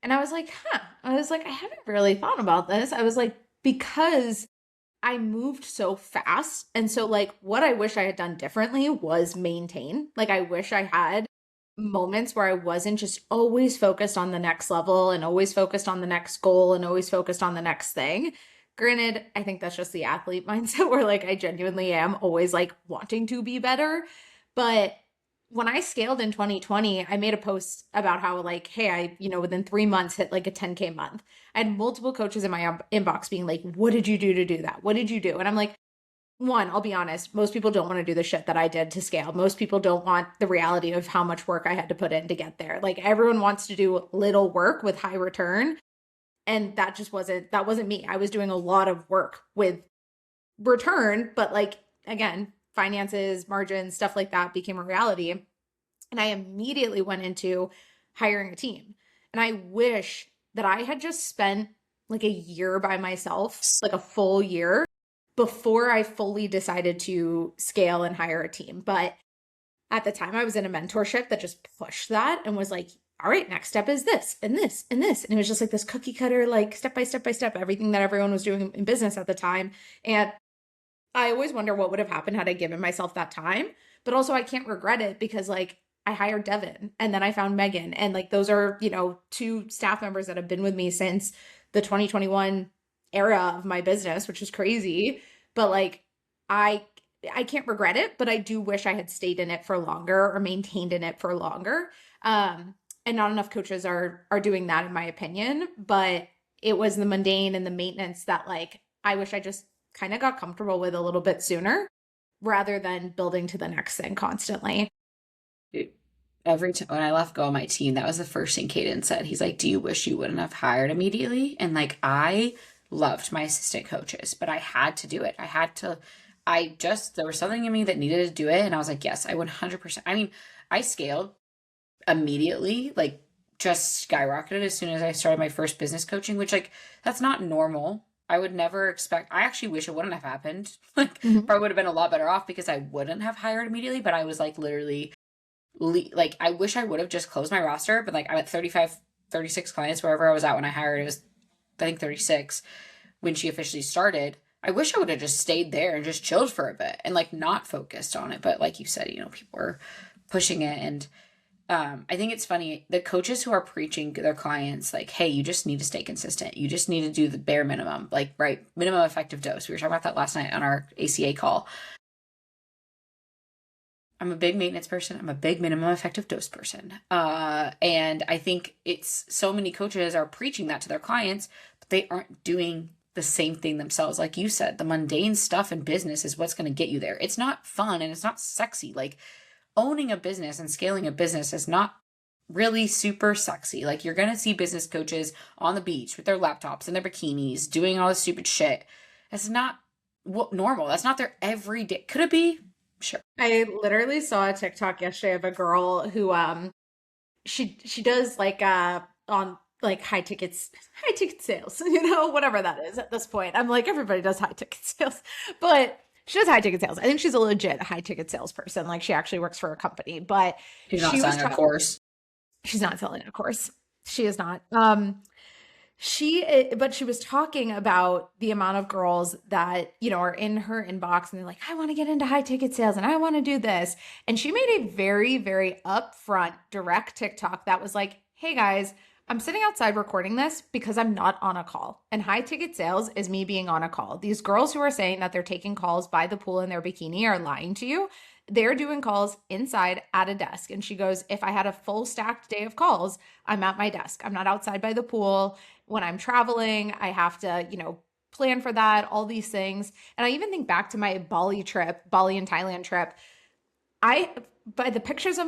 And I was like, "Huh." I was like, "I haven't really thought about this." I was like, because I moved so fast. And so, like, what I wish I had done differently was maintain. Like, I wish I had moments where I wasn't just always focused on the next level and always focused on the next goal and always focused on the next thing. Granted, I think that's just the athlete mindset where, like, I genuinely am always like wanting to be better. But when I scaled in 2020, I made a post about how, like, hey, within 3 months hit like a 10K month. I had multiple coaches in my inbox being like, "What did you do to do that? What did you do?" And I'm like, one, I'll be honest, most people don't want to do the shit that I did to scale. Most people don't want the reality of how much work I had to put in to get there. Like, everyone wants to do little work with high return. And that wasn't me. I was doing a lot of work with return, but like, again, finances, margins, stuff like that became a reality. And I immediately went into hiring a team. And I wish that I had just spent like a year by myself, like a full year, before I fully decided to scale and hire a team. But at the time, I was in a mentorship that just pushed that and was like, all right, next step is this and this and this. And it was just like this cookie cutter, like step by step by step, everything that everyone was doing in business at the time. And I always wonder what would have happened had I given myself that time. But also, I can't regret it because, like, I hired Devin and then I found Megan. And, like, those are, two staff members that have been with me since the 2021 era of my business, which is crazy. But, like, I I can't regret it, but I do wish I had stayed in it for longer or maintained in it for longer. And not enough coaches are doing that, in my opinion. But it was the mundane and the maintenance that, like, I wish I just kind of got comfortable with a little bit sooner rather than building to the next thing constantly. Every time when I left go on my team, that was the first thing Caden said. He's like, "Do you wish you wouldn't have hired immediately?" And like, I loved my assistant coaches, but I had to do it. There was something in me that needed to do it. And I was like, yes, I 100%. I mean, I scaled immediately, like just skyrocketed as soon as I started my first business coaching, which, like, that's not normal. I would never expect. I actually wish it wouldn't have happened. Like, Mhm. probably would have been a lot better off because I wouldn't have hired immediately. But I was like, literally, like, I wish I would have just closed my roster. But like, I'm at 35, 36 clients wherever I was at when I hired. It was, I think, 36 when she officially started. I wish I would have just stayed there and just chilled for a bit and like not focused on it. But like you said, people are pushing it. And I think it's funny, the coaches who are preaching their clients, like, hey, you just need to stay consistent. You just need to do the bare minimum, like, right, minimum effective dose. We were talking about that last night on our ACA call. I'm a big maintenance person. I'm a big minimum effective dose person. And I think it's so many coaches are preaching that to their clients, but they aren't doing the same thing themselves. Like you said, the mundane stuff in business is what's going to get you there. It's not fun and it's not sexy. Like, owning a business and scaling a business is not really super sexy. Like, you're going to see business coaches on the beach with their laptops and their bikinis doing all this stupid shit. That's not what normal. That's not their everyday. Could it be? Sure. I literally saw a TikTok yesterday of a girl who she does like on like high ticket sales, whatever that is at this point. I'm like, everybody does high ticket sales, but she does high ticket sales. I think she's a legit high ticket salesperson. Like, she actually works for a company, but She's not selling a course. she's not selling a course. She is not. But she was talking about the amount of girls that, are in her inbox and they're like, I want to get into high ticket sales and I want to do this. And she made a very, very upfront, direct TikTok that was like, hey guys, I'm sitting outside recording this because I'm not on a call. And high ticket sales is me being on a call. These girls who are saying that they're taking calls by the pool in their bikini are lying to you. They're doing calls inside at a desk. And she goes, if I had a full stacked day of calls, I'm at my desk. I'm not outside by the pool. When I'm traveling, I have to, plan for that, all these things. And I even think back to my Bali and Thailand trip. I by the pictures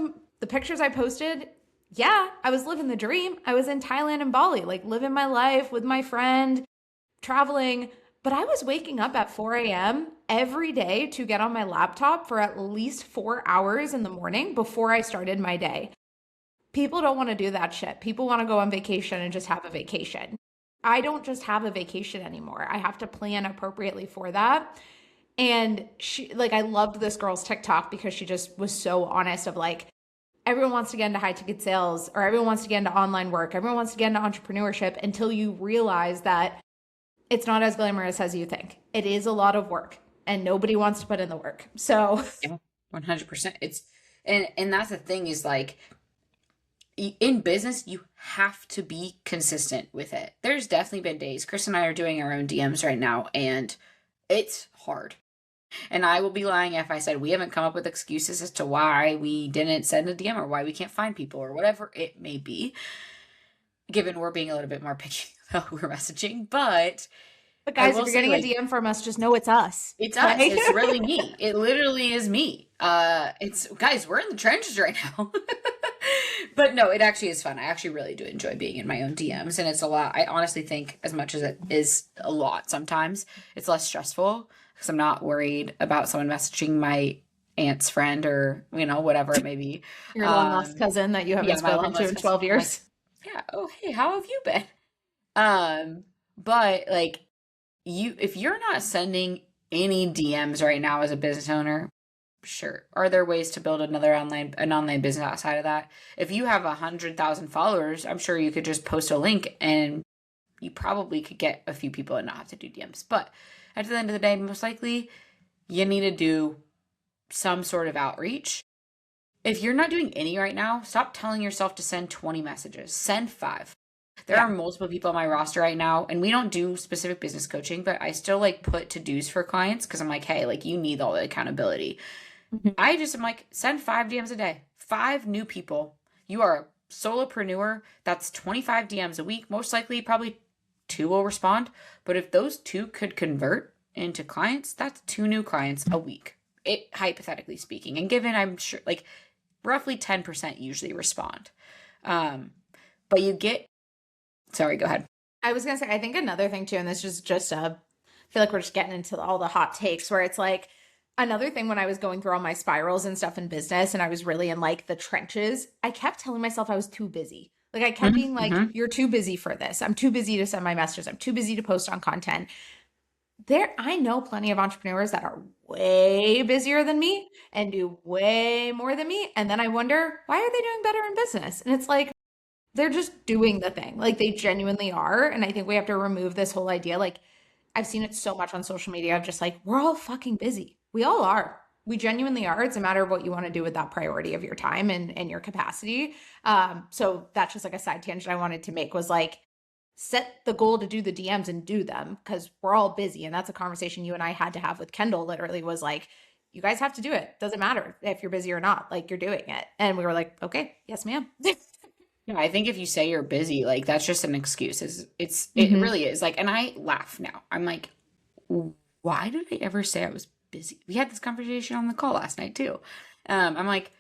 I posted, yeah, I was living the dream. I was in Thailand and Bali, like living my life with my friend, traveling. But I was waking up at 4 a.m. every day to get on my laptop for at least 4 hours in the morning before I started my day. People don't want to do that shit. People want to go on vacation and just have a vacation. I don't just have a vacation anymore. I have to plan appropriately for that. And she, like, I loved this girl's TikTok because she just was so honest of like, everyone wants to get into high ticket sales or everyone wants to get into online work. Everyone wants to get into entrepreneurship until you realize that it's not as glamorous as you think. It is a lot of work and nobody wants to put in the work. So, Yeah, 100%. It's and that's the thing is like in business, you have to be consistent with it. There's definitely been days. Chris and I are doing our own DMs right now, and it's hard. And I will be lying if I said we haven't come up with excuses as to why we didn't send a DM or why we can't find people or whatever it may be, given we're being a little bit more picky about who we're messaging. but I guys, if will you're say, getting a like, DM from us, just know it's us. it's us. Okay? It's really me. It literally is me. It's guys, we're in the trenches right now. But no, it actually is fun. I actually really do enjoy being in my own DMs, and it's a lot. I honestly think as much as it is a lot sometimes, it's less stressful because I'm not worried about someone messaging my aunt's friend or, whatever it may be. Your long lost cousin that you haven't Yeah, my spoken long to lost in cousin. 12 I'm like, years. yeah, oh hey, how have you been? But like if you're not sending any DMs right now as a business owner, sure. Are there ways to build an online business outside of that? If you have 100,000 followers, I'm sure you could just post a link and you probably could get a few people and not have to do DMs. But at the end of the day, most likely you need to do some sort of outreach. If you're not doing any right now, stop telling yourself to send 20 messages. Send 5. There are multiple people on my roster right now, and we don't do specific business coaching, but I still like put to-dos for clients because I'm like, hey, like you need all the accountability. Mhm. I just am like, send 5 DMs a day. 5 new people. You are a solopreneur. That's 25 DMs a week. Most likely, probably 2 will respond. But if those 2 could convert into clients, that's 2 new clients a week. It hypothetically speaking. And given I'm sure like roughly 10% usually respond. But you get sorry, go ahead. I was gonna say, I think another thing too, and this is just I feel like we're just getting into all the hot takes where it's like another thing when I was going through all my spirals and stuff in business and I was really in like the trenches, I kept telling myself I was too busy. Like I kept being like, Mm-hmm. you're too busy for this. I'm too busy to send my messages. I'm too busy to post on content. I know plenty of entrepreneurs that are way busier than me and do way more than me. And then I wonder, why are they doing better in business? And it's like, they're just doing the thing. Like they genuinely are. And I think we have to remove this whole idea. Like I've seen it so much on social media of just like, we're all fucking busy. We all are. We genuinely are. It's a matter of what you want to do with that priority of your time and your capacity. So that's just like a side tangent I wanted to make was like, set the goal to do the DMs and do them because we're all busy. And that's a conversation you and I had to have with Kendall literally was like, you guys have to do it. Doesn't matter if you're busy or not, like you're doing it. And we were like, okay, yes, ma'am. Yeah, I think if you say you're busy, like that's just an excuse. It Mhm. really is. Like, and I laugh now. I'm like, why did I ever say I was busy? We had this conversation on the call last night too. I'm like,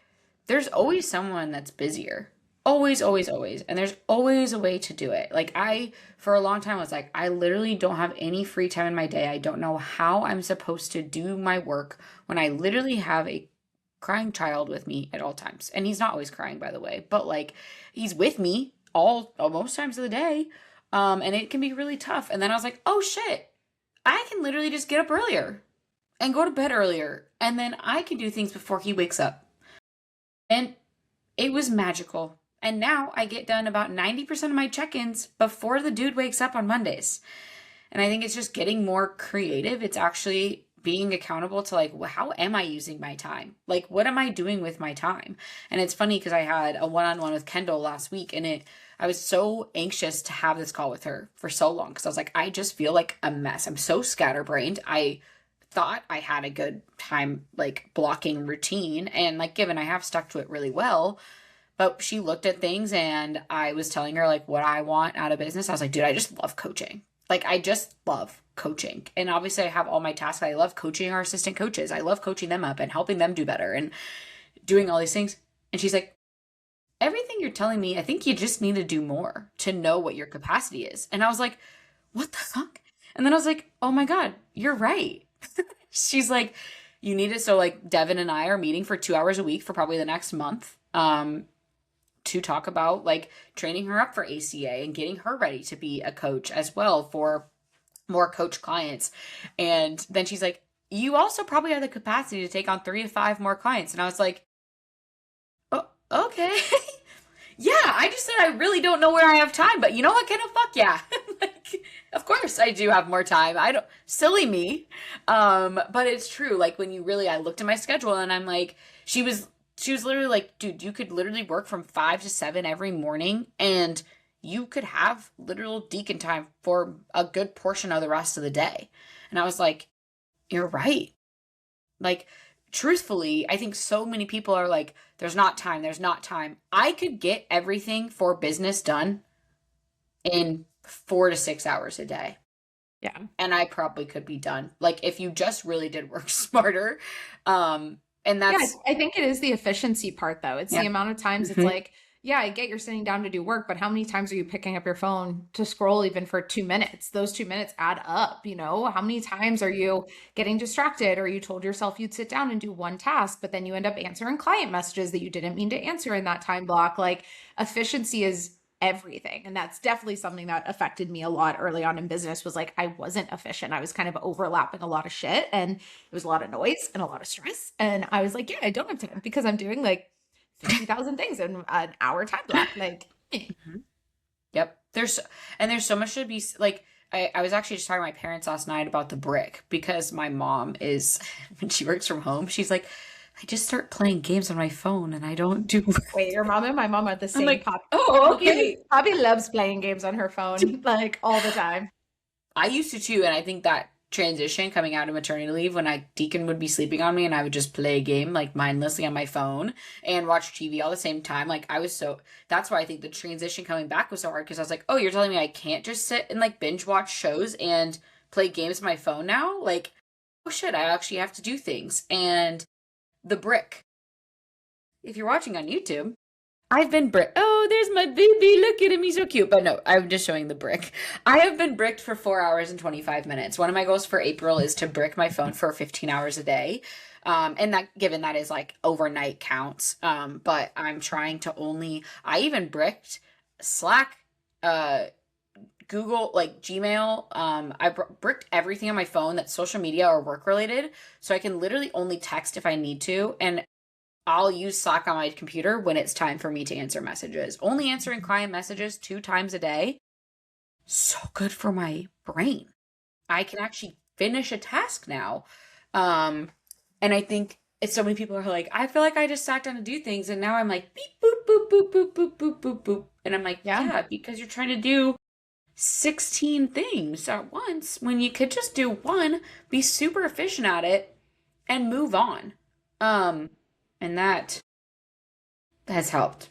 there's always someone that's busier. Always, always, always. And there's always a way to do it. Like for a long time, was like, I literally don't have any free time in my day. I don't know how I'm supposed to do my work when I literally have a crying child with me at all times. And he's not always crying, by the way, but like he's with me all most times of the day. And it can be really tough. And then I was like, oh shit, I can literally just get up earlier and go to bed earlier. And then I can do things before he wakes up. And it was magical. And now I get done about 90% of my check-ins before the dude wakes up on Mondays. And I think it's just getting more creative. It's actually being accountable to like, how am I using my time? Like, what am I doing with my time? And it's funny because I had a one-on-one with Kendall last week and I was so anxious to have this call with her for so long because I was like, I just feel like a mess. I'm so scatterbrained. I thought I had a good time like blocking routine and like given I have stuck to it really well. But she looked at things and I was telling her like what I want out of business. I was like, dude, I just love coaching. Like I just love coaching. And obviously I have all my tasks. I love coaching our assistant coaches. I love coaching them up and helping them do better and doing all these things. And she's like, everything you're telling me, I think you just need to do more to know what your capacity is. And I was like, what the fuck? And then I was like, oh my God, you're right. She's like, you need it. So like Devin and I are meeting for 2 hours a week for probably the next month. to talk about like training her up for ACA and getting her ready to be a coach as well for more coach clients. And then she's like, you also probably have the capacity to take on 3 to 5 more clients. And I was like, oh, okay. Yeah, I just said I really don't know where I have time, but you know what? Kind of fuck yeah. Like, of course I do have more time. I don't, silly me. But it's true. Like when you really, I looked at my schedule and I'm like, she was literally like, dude, you could literally work from 5 to 7 every morning and you could have literal deacon time for a good portion of the rest of the day. And I was like, you're right. Like, truthfully, I think so many people are like, there's not time, there's not time. I could get everything for business done in 4 to 6 hours a day. Yeah. And I probably could be done. Like, if you just really did work smarter. And Yeah, that's, I think it is the efficiency part though. It's yeah. the amount of times it's Hmm. like, yeah, I get you're sitting down to do work, but how many times are you picking up your phone to scroll even for 2 minutes? Those 2 minutes add up, you know? How many times are you getting distracted or you told yourself you'd sit down and do one task, but then you end up answering client messages that you didn't mean to answer in that time block? Like efficiency is everything. And that's definitely something that affected me a lot early on in business was like I wasn't efficient. I was kind of overlapping a lot of shit and it was a lot of noise and a lot of stress. And I was like, yeah, I don't have time because I'm doing like 50,000 things in an hour time block. Like, Mhm. Yep. There's so much to be like, I was actually just talking to my parents last night about the brick because my mom is, when she works from home, she's like, I just start playing games on my phone and I don't do work. wait, your mom and my mom are the I'm same like, pop. oh, okay. Poppy loves playing games on her phone, like all the time. I used to too, and I think that transition coming out of maternity leave when Deacon would be sleeping on me and I would just play a game like mindlessly on my phone and watch TV all the same time. Like I was so that's why I think the transition coming back was so hard because I was like, oh, you're telling me I can't just sit and like binge watch shows and play games on my phone now? Like, oh shit, I actually have to do things. And the brick. If you're watching on YouTube, I've been brick. Oh, there's my baby. Look at him. He's so cute. But no, I'm just showing the brick. I have been bricked for 4 hours and 25 minutes. One of my goals for April is to brick my phone for 15 hours a day. And that, given that is like overnight counts. But I'm trying to only, I even bricked Slack, Google, like Gmail. I bricked everything on my phone that's social media or work related. So I can literally only text if I need to. And I'll use Slack on my computer when it's time for me to answer messages. Only answering client messages 2 times a day. So good for my brain. I can actually finish a task now. And I think it's so many people are like, I feel like I just sat down to do things and now I'm like beep boop boop boop boop boop boop boop boop. And I'm like, Yeah. yeah, because you're trying to do 16 things at once when you could just do one, be super efficient at it, and move on. And that has helped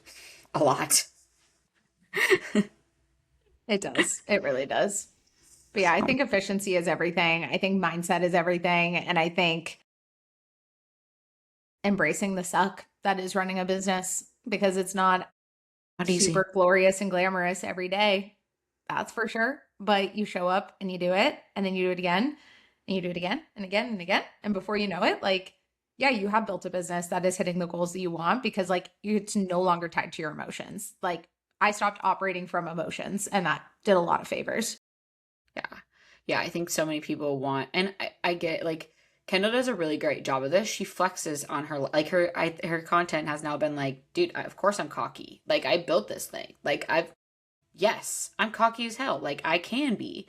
a lot. It does. It really does. But yeah, I think efficiency is everything. I think mindset is everything. And I think embracing the suck that is running a business because it's not Not easy. super glorious and glamorous every day. That's for sure. But you show up and you do it, and then you do it again, and you do it again and again and again. And before you know it, like, yeah, you have built a business that is hitting the goals that you want because like it's no longer tied to your emotions. Like I stopped operating from emotions and that did a lot of favors. Yeah. Yeah, I think so many people want, and I get like Kendall does a really great job of this. She flexes on her, like her content has now been like, dude, of course I'm cocky. Like I built this thing. Like yes, I'm cocky as hell. Like I can be.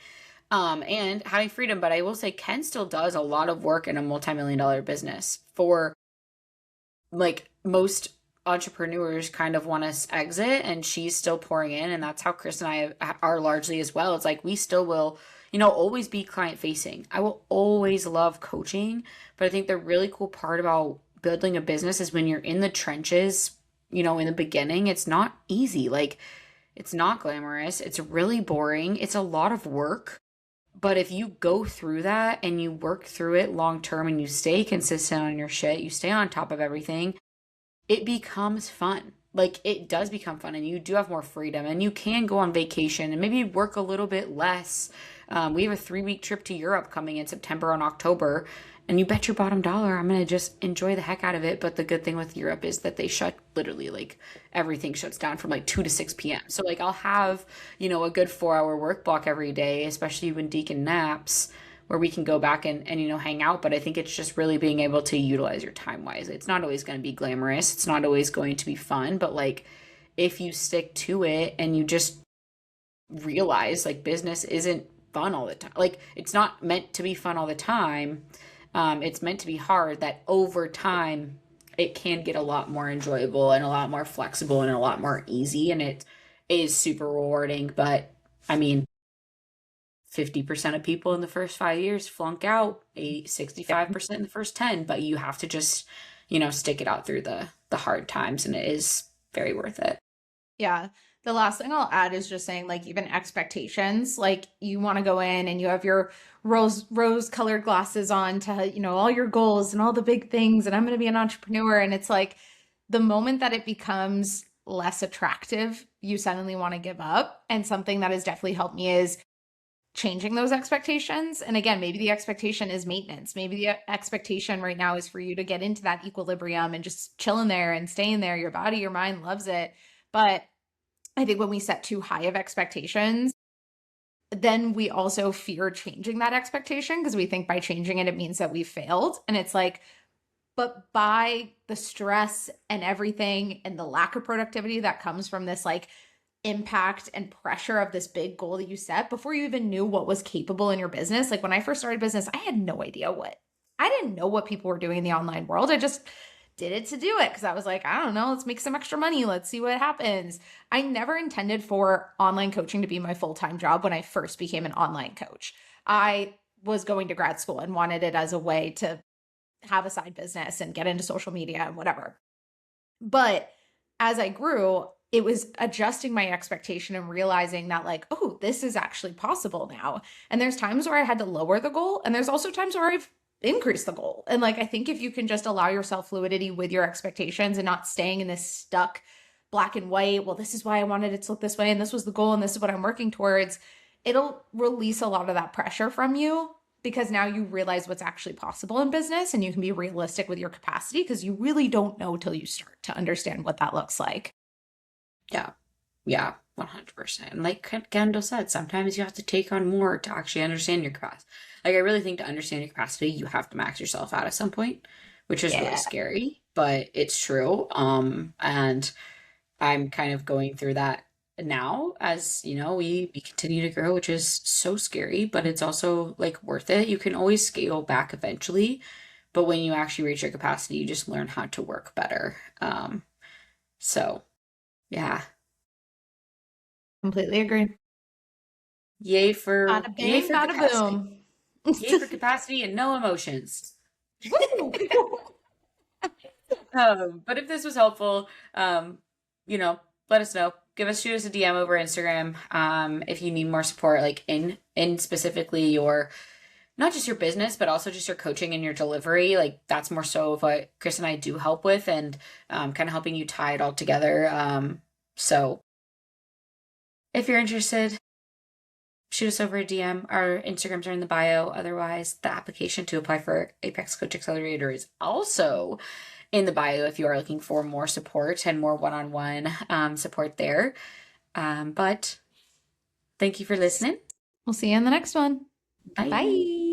And having freedom, but I will say Ken still does a lot of work in a multi-million-dollar business for like most entrepreneurs kind of want to exit and she's still pouring in. And that's how Chris and I are largely as well. It's like, we still will, always be client facing. I will always love coaching, but I think the really cool part about building a business is when you're in the trenches, in the beginning, it's not easy. Like it's not glamorous. It's really boring. It's a lot of work. But if you go through that and you work through it long term and you stay consistent on your shit, you stay on top of everything, it becomes fun. Like it does become fun and you do have more freedom and you can go on vacation and maybe work a little bit less. We have a 3 week trip to Europe coming in September and October, and you bet your bottom dollar I'm gonna just enjoy the heck out of it. But the good thing with Europe is that they shut literally like everything shuts down from like 2 to 6 p.m. So like I'll have, a good 4 hour work block every day, especially when Deacon naps, where we can go back and hang out. But I think it's just really being able to utilize your time wisely. It's not always going to be glamorous, it's not always going to be fun, but like if you stick to it and you just realize like business isn't fun all the time, like it's not meant to be fun all the time. It's meant to be hard, that over time it can get a lot more enjoyable and a lot more flexible and a lot more easy, and it is super rewarding. But I mean, 50% of people in the first 5 years flunk out, 65% in the first 10, but you have to just, stick it out through the hard times, and it is very worth it. Yeah. The last thing I'll add is just saying, like, even expectations. Like, you want to go in and you have your rose colored glasses on to, all your goals and all the big things, and I'm going to be an entrepreneur. And it's like the moment that it becomes less attractive, you suddenly want to give up. And something that has definitely helped me is changing those expectations. And again, maybe the expectation is maintenance. Maybe the expectation right now is for you to get into that equilibrium and just chill in there and stay in there. Your body, your mind loves it. But I think when we set too high of expectations, then we also fear changing that expectation, because we think by changing it, it means that we failed. And it's like, but by the stress and everything and the lack of productivity that comes from this like impact and pressure of this big goal that you set before you even knew what was capable in your business. Like when I first started business, I had no idea I didn't know what people were doing in the online world. I just did it to do it because I was like, I don't know, let's make some extra money. Let's see what happens. I never intended for online coaching to be my full-time job when I first became an online coach. I was going to grad school and wanted it as a way to have a side business and get into social media and whatever. But as I grew, it was adjusting my expectation and realizing that, like, oh, this is actually possible now. And there's times where I had to lower the goal, and there's also times where I've increased the goal. And like, I think if you can just allow yourself fluidity with your expectations and not staying in this stuck black and white, well, this is why I wanted it to look this way, and this was the goal, and this is what I'm working towards, it'll release a lot of that pressure from you, because now you realize what's actually possible in business and you can be realistic with your capacity, because you really don't know till you start to understand what that looks like. Yeah. Yeah. 100%. And like Kendall said, sometimes you have to take on more to actually understand your capacity. Like, I really think to understand your capacity, you have to max yourself out at some point, which is really scary, but it's true. And I'm kind of going through that now as, we continue to grow, which is so scary, but it's also like worth it. You can always scale back eventually, but when you actually reach your capacity, you just learn how to work better. So yeah. Completely agree. Yay for Bada yay bing, for bada capacity. boom. Yay for capacity and no emotions. Woo! But if this was helpful, let us know. Shoot us a DM over Instagram. If you need more support, like in specifically your, not just your business, but also just your coaching and your delivery. Like that's more so of what Chris and I do help with, and kind of helping you tie it all together. So if you're interested, shoot us over a DM. Our Instagrams are in the bio. Otherwise, the application to apply for Apex Coach Accelerator is also in the bio if you are looking for more support and more one-on-one support there. But thank you for listening. We'll see you in the next one. Bye. Bye.